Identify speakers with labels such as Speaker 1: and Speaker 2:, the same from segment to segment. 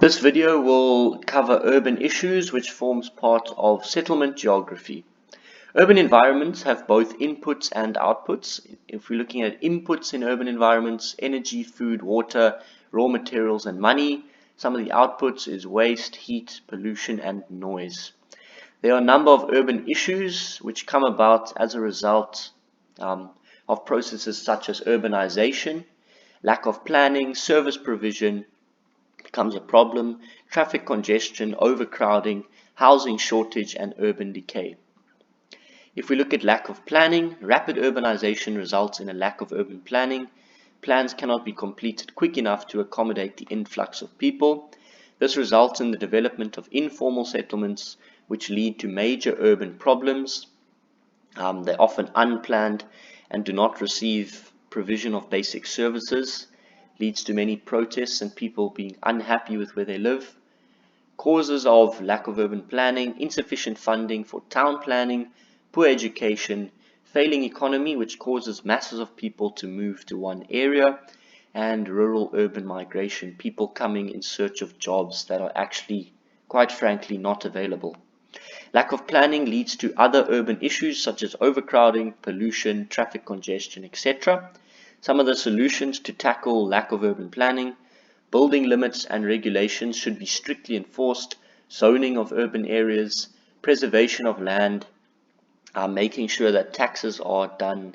Speaker 1: This video will cover urban issues, which forms part of settlement geography. Urban environments have both inputs and outputs. If we're looking at inputs in urban environments, energy, food, water, raw materials, and money, some of the outputs is waste, heat, pollution, and noise. There are a number of urban issues which come about as a result of processes such as urbanization, lack of planning, service provision becomes a problem, traffic congestion, overcrowding, housing shortage, and urban decay. If we look at lack of planning, rapid urbanization results in a lack of urban planning. Plans cannot be completed quick enough to accommodate the influx of people. This results in the development of informal settlements, which lead to major urban problems. They're often unplanned and do not receive provision of basic services. Leads to many protests and people being unhappy with where they live. Causes of lack of urban planning: insufficient funding for town planning, poor education, failing economy, which causes masses of people to move to one area, and rural-urban migration, people coming in search of jobs that are actually, quite frankly, not available. Lack of planning leads to other urban issues such as overcrowding, pollution, traffic congestion, etc. Some of the solutions to tackle lack of urban planning: building limits and regulations should be strictly enforced, zoning of urban areas, preservation of land, making sure that taxes are done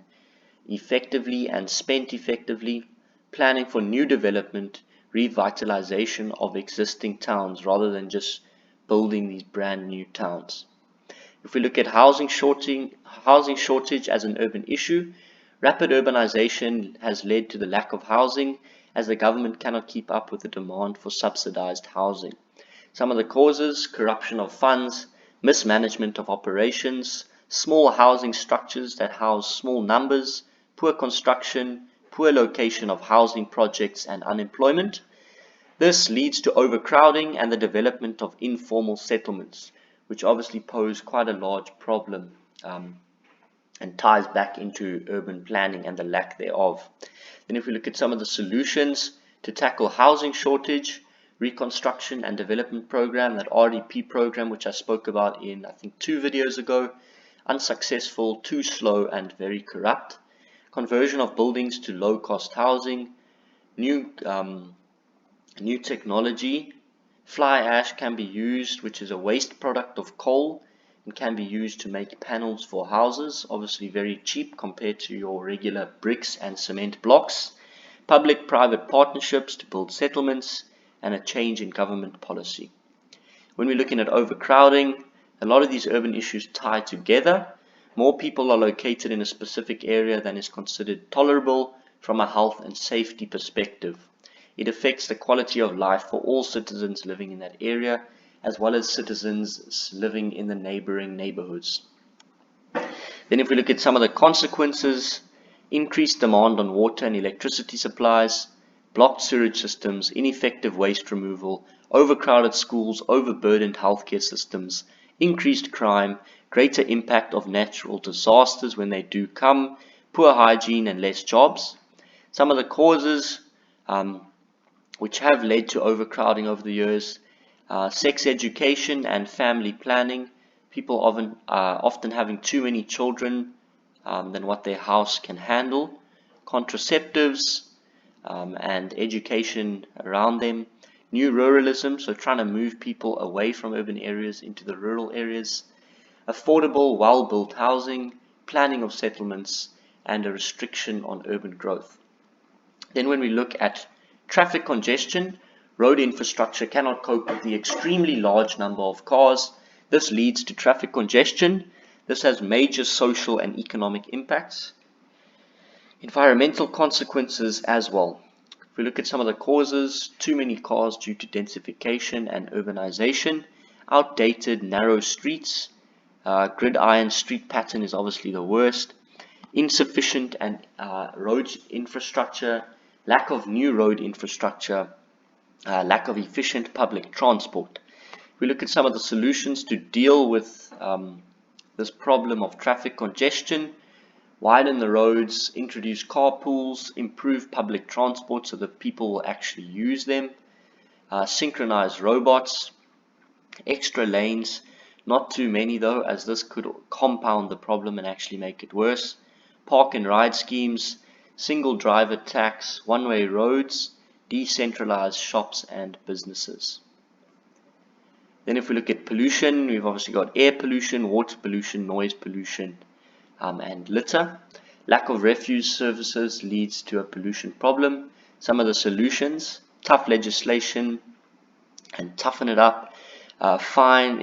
Speaker 1: effectively and spent effectively, planning for new development, revitalization of existing towns rather than just building these brand new towns. If we look at housing shortage as an urban issue, rapid urbanization has led to the lack of housing as the government cannot keep up with the demand for subsidized housing. Some of the causes: corruption of funds, mismanagement of operations, small housing structures that house small numbers, poor construction, poor location of housing projects, and unemployment. This leads to overcrowding and the development of informal settlements, which obviously pose quite a large problem and ties back into urban planning and the lack thereof. Then if we look at some of the solutions to tackle housing shortage: reconstruction and development program, that RDP program which I spoke about in I think 2 videos ago, unsuccessful, too slow, and very corrupt. Conversion of buildings to low-cost housing, new technology. Fly ash can be used, which is a waste product of coal, and can be used to make panels for houses, obviously very cheap compared to your regular bricks and cement blocks. Public-private partnerships to build settlements, and a change in government policy. When we're looking at overcrowding, a lot of these urban issues tie together. More people are located in a specific area than is considered tolerable from a health and safety perspective. It affects the quality of life for all citizens living in that area, as well as citizens living in the neighboring neighborhoods. Then if we look at some of the consequences: increased demand on water and electricity supplies, blocked sewage systems, ineffective waste removal, overcrowded schools, overburdened healthcare systems, increased crime, greater impact of natural disasters when they do come, poor hygiene, and less jobs. Some of the causes which have led to overcrowding over the years: sex education and family planning, people often having too many children than what their house can handle, contraceptives and education around them, new ruralism, so trying to move people away from urban areas into the rural areas, affordable, well-built housing, planning of settlements, and a restriction on urban growth. Then when we look at traffic congestion, road infrastructure cannot cope with the extremely large number of cars. This leads to traffic congestion. This has major social and economic impacts. Environmental consequences as well. If we look at some of the causes: too many cars due to densification and urbanization, outdated narrow streets, gridiron street pattern is obviously the worst, insufficient road infrastructure, lack of new road infrastructure, lack of efficient public transport. If we look at some of the solutions to deal with this problem of traffic congestion: widen the roads, introduce carpools, improve public transport so that people will actually use them, synchronize robots, extra lanes, not too many though, as this could compound the problem and actually make it worse, park and ride schemes, single driver tax, one-way roads, decentralized shops and businesses. Then if we look at pollution, we've obviously got air pollution, water pollution, noise pollution, and litter. Lack of refuse services leads to a pollution problem. Some of the solutions: tough legislation and toughen it up, fine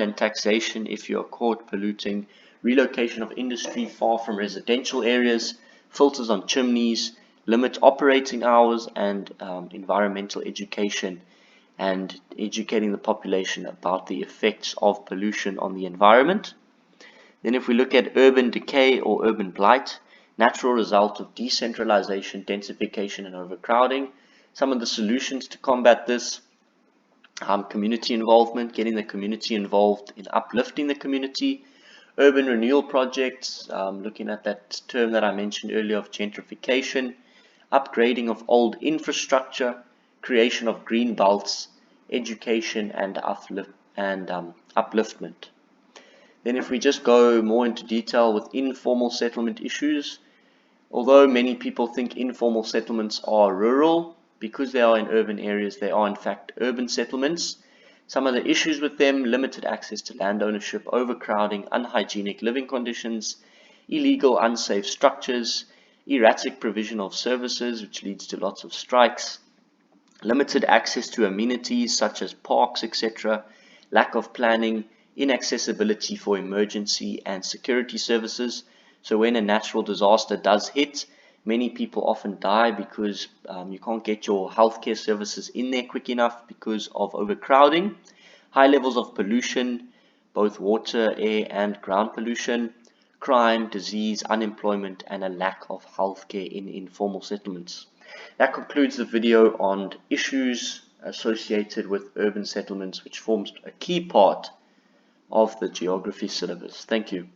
Speaker 1: and taxation if you are caught polluting, relocation of industry far from residential areas, filters on chimneys, limit operating hours, and environmental education, and educating the population about the effects of pollution on the environment. Then if we look at urban decay or urban blight, natural result of decentralization, densification, and overcrowding. Some of the solutions to combat this: community involvement, getting the community involved in uplifting the community, urban renewal projects, looking at that term that I mentioned earlier of gentrification, upgrading of old infrastructure, creation of green belts, education, and upliftment. Then if we just go more into detail with informal settlement issues, although many people think informal settlements are rural, because they are in urban areas, they are in fact urban settlements. Some of the issues with them: limited access to land ownership, overcrowding, unhygienic living conditions, illegal unsafe structures, erratic provision of services which leads to lots of strikes, limited access to amenities such as parks, etc., lack of planning, inaccessibility for emergency and security services. So when a natural disaster does hit, many people often die because you can't get your healthcare services in there quick enough because of overcrowding. High levels of pollution, both water, air, and ground pollution, crime, disease, unemployment, and a lack of healthcare in informal settlements. That concludes the video on issues associated with urban settlements, which forms a key part of the geography syllabus. Thank you.